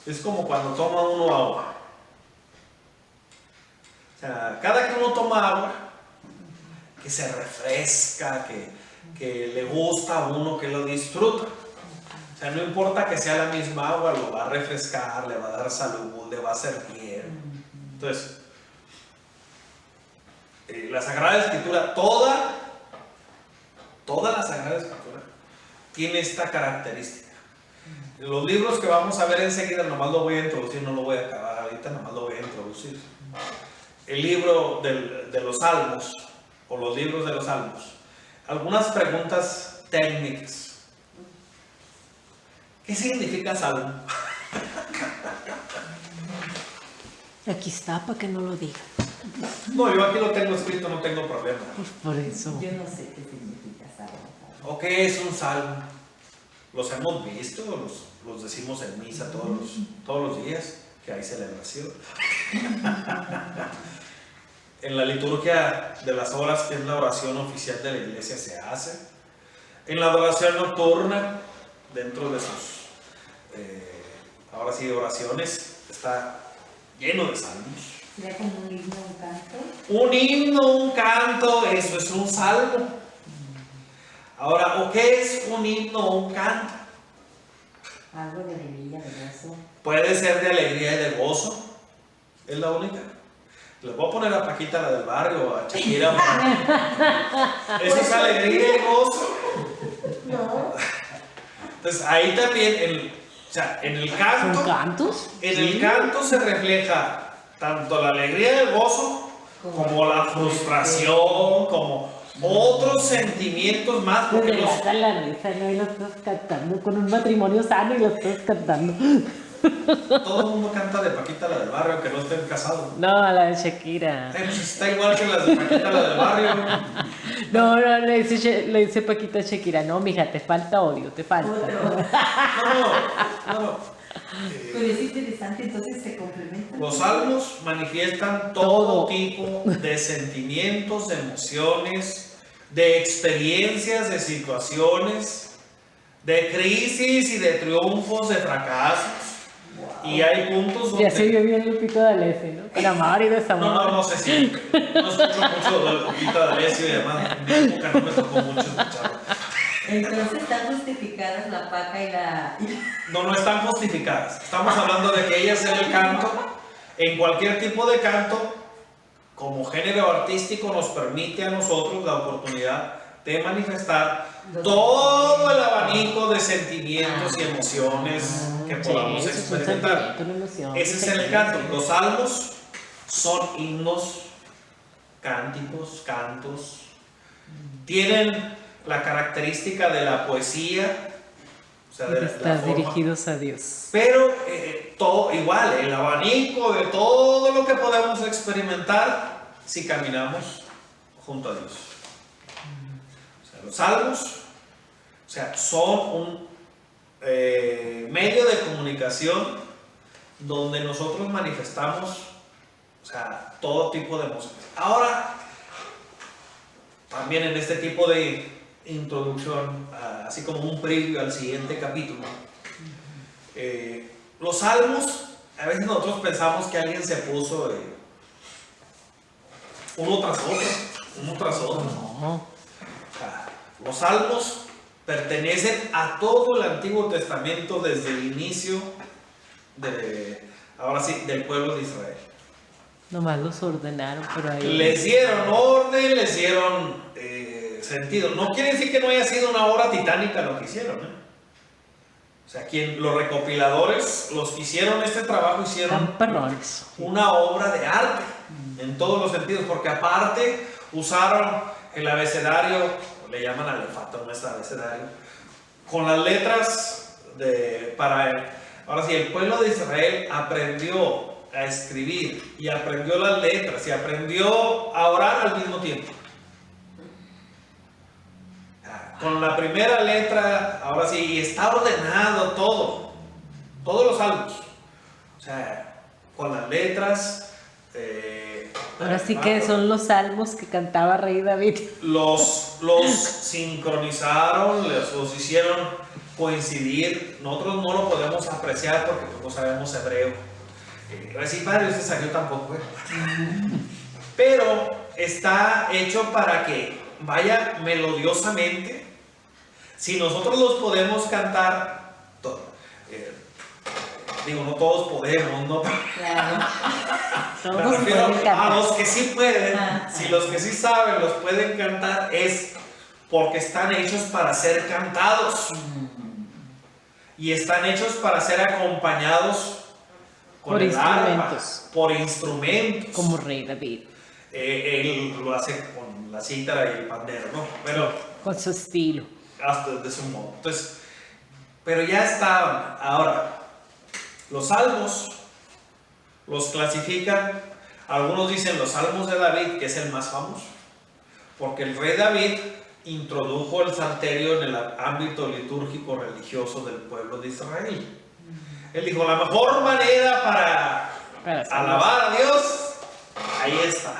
Es como cuando toma uno agua. O sea, cada que uno toma agua, que se refresca, que le gusta a uno, que lo disfruta. O sea, no importa que sea la misma agua, lo va a refrescar, le va a dar salud, le va a hacer bien. Entonces, la Sagrada Escritura, toda la Sagrada Escritura tiene esta característica. Los libros que vamos a ver enseguida, nomás lo voy a introducir, no lo voy a acabar ahorita, nomás lo voy a introducir. El libro de los Salmos, o los libros de los Salmos, algunas preguntas técnicas. ¿Qué significa salmo? Aquí está, para que no lo diga. No, yo aquí lo tengo escrito, no tengo problema. Pues por eso. Yo no sé qué significa salmo. ¿O qué es un salmo? Los hemos visto, los decimos en misa todos los días, que hay celebración. En la liturgia de las horas, que es la oración oficial de la iglesia, se hace. En la adoración nocturna, dentro de sus, ahora sí, oraciones, está lleno de salmos. ¿Sería como un himno, un canto? Un himno, un canto, eso es un salmo. Ahora, ¿o qué es un himno o un canto? Algo de alegría, de gozo. Puede ser de alegría y de gozo, es la única. Les voy a poner a Paquita, la del barrio, a Shakira. Eso es alegría y gozo. No. Entonces ahí también, o sea, en el ¿Son canto, cantos? en Sí. el canto se refleja tanto la alegría y el gozo, como la frustración, como otros sentimientos más. Me Porque delata la risa, ¿no? Y lo estás cantando con un matrimonio sano y lo estás cantando. todo el mundo canta de Paquita, la del barrio, que no estén casados. No, la de Shakira. Pues está igual que las de Paquita, la del barrio. No, le dice Paquita a Shakira, no, mija, te falta odio, te falta. Otro. No. Pero es interesante, entonces se complementan. Los salmos manifiestan todo Todo. tipo de sentimientos, de emociones, de experiencias, de situaciones, de crisis y de triunfos, de fracasos. Y hay puntos donde... Ya se vio bien Lupito D'Alessio, ¿no? Con amor y desamor. No sé si... No escucho mucho de Lupita D'Alessio y además en mi época no me tocó mucho escucharlo. Entonces están justificadas la paca y la... No están justificadas. Estamos hablando de que ellas en el canto, en cualquier tipo de canto, como género artístico, nos permite a nosotros la oportunidad de manifestar todo el abanico de sentimientos y emociones que podamos Sí, eso es un experimentar. sentimiento, una emoción. Ese es el canto. Los salmos son himnos, cánticos, cantos. Tienen la característica de la poesía, o sea, de la Están forma. dirigidos a Dios. Pero todo igual, el abanico de todo lo que podemos experimentar si caminamos junto a Dios. O sea, los salmos, o sea, son un medio de comunicación donde nosotros manifestamos, o sea, todo tipo de emociones. Ahora, también en este tipo de introducción, así como un preview al siguiente capítulo, los salmos, a veces nosotros pensamos que alguien se puso uno tras otro. No. O sea, los salmos pertenecen a todo el Antiguo Testamento desde el inicio del pueblo de Israel. Nomás los ordenaron, pero ahí. Les dieron orden, les dieron sentido. No quiere decir que no haya sido una obra titánica lo que hicieron, ¿eh? O sea, los recopiladores, los que hicieron este trabajo, hicieron Están perrones. una obra de arte en todos los sentidos, porque aparte usaron el abecedario, le llaman alefato, no es abecedario, con las letras ahora sí, el pueblo de Israel aprendió a escribir y aprendió las letras y aprendió a orar al mismo tiempo. Con la primera letra, ahora sí, y está ordenado todos los salmos. O sea, con las letras. Ahora sí que son los salmos que cantaba Rey David. Los sincronizaron, los hicieron coincidir. Nosotros no lo podemos apreciar porque pues, no sabemos hebreo. Así, padre, usted salió tampoco. Pero está hecho para que vaya melodiosamente. Si nosotros los podemos cantar, digo, no todos podemos, ¿no? Claro. Me Todos refiero pueden a cantar. los que sí pueden, si los que sí saben los pueden cantar, es porque están hechos para ser cantados y están hechos para ser acompañados con Por el arpa, instrumentos. por instrumentos. Como Rey David, Él lo hace con la cítara y el pandero, ¿no? Pero con su estilo. hasta de su modo. Entonces, pero ya estaban. Ahora, los salmos los clasifican, algunos dicen los salmos de David, que es el más famoso, porque el rey David introdujo el salterio en el ámbito litúrgico religioso del pueblo de Israel. Él dijo, la mejor manera para alabar a Dios, ahí está.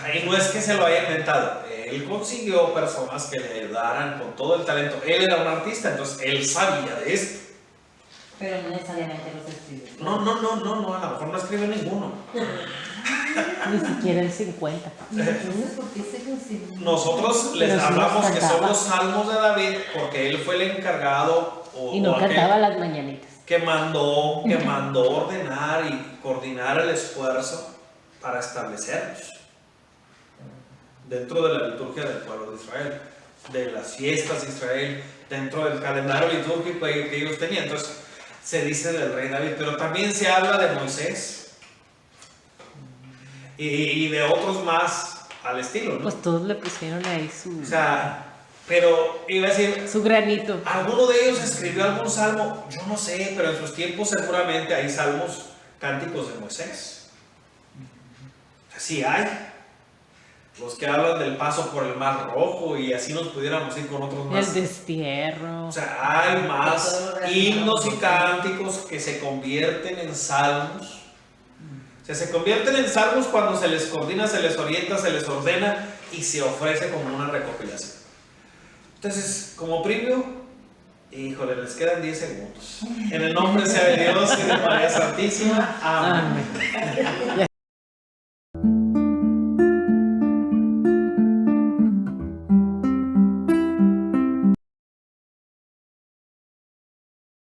Ahí no es que se lo haya inventado. Él consiguió personas que le ayudaran con todo el talento. Él era un artista, entonces él sabía de esto. Pero no necesariamente los escribe. No, a lo mejor no escribe ninguno. Ni siquiera el 50. Entonces, ¿por qué se considera? Nosotros les Pero sí hablamos los que son cantaba. los salmos de David porque él fue el encargado Y no aquel cantaba las mañanitas. que mandó ordenar y coordinar el esfuerzo para establecerlos dentro de la liturgia del pueblo de Israel, de las fiestas de Israel, dentro del calendario litúrgico que ellos tenían. Entonces se dice del rey David, pero también se habla de Moisés y de otros más al estilo, ¿no? Pues todos le pusieron ahí su, O sea, pero iba a decir, su granito. ¿alguno de ellos escribió algún salmo? Yo no sé, pero en sus tiempos seguramente hay salmos, cánticos de Moisés. O sea, sí hay. Los que hablan del paso por el Mar Rojo y así nos pudiéramos ir con otros más. El destierro. O sea, hay más himnos y cánticos que se convierten en salmos. O sea, se convierten en salmos cuando se les coordina, se les orienta, se les ordena y se ofrece como una recopilación. Entonces, como previo, híjole, les quedan 10 segundos. En el nombre sea de Dios y de María Santísima. Amén. Amén.